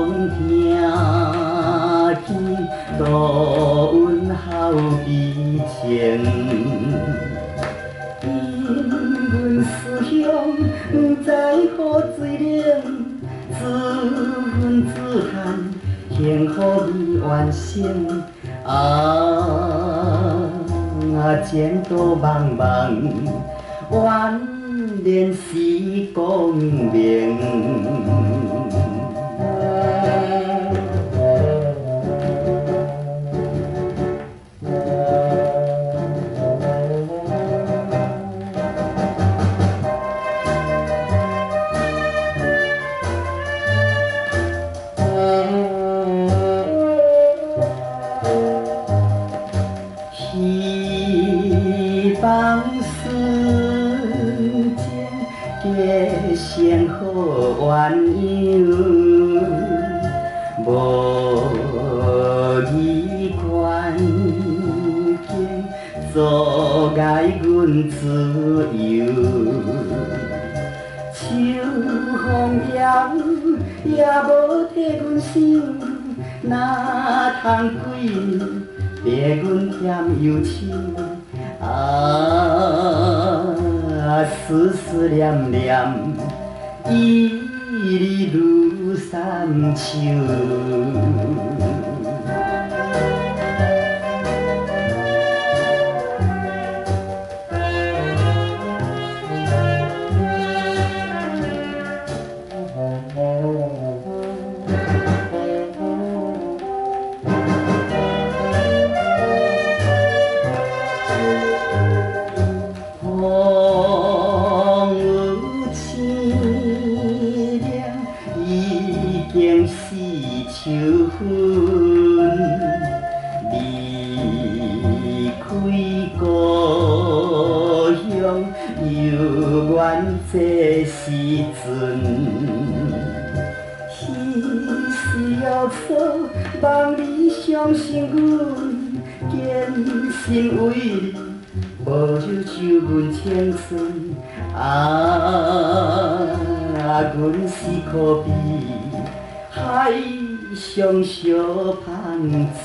风听见渡阮好悲情，因阮思乡不知雨水冷，自恨自叹幸福未完成。前途茫茫，宛然失光明。希望纯情结成好鴛鴦，无疑环境阻碍阮自由。秋风夜雨也无替阮想，那通归暝迫阮添忧愁。思思念念，一日如三秋。已经是秋分，离开故乡犹原这时阵，彼时约束望你相信阮，坚心为你保守阮青春。阮是可比海上小帆船。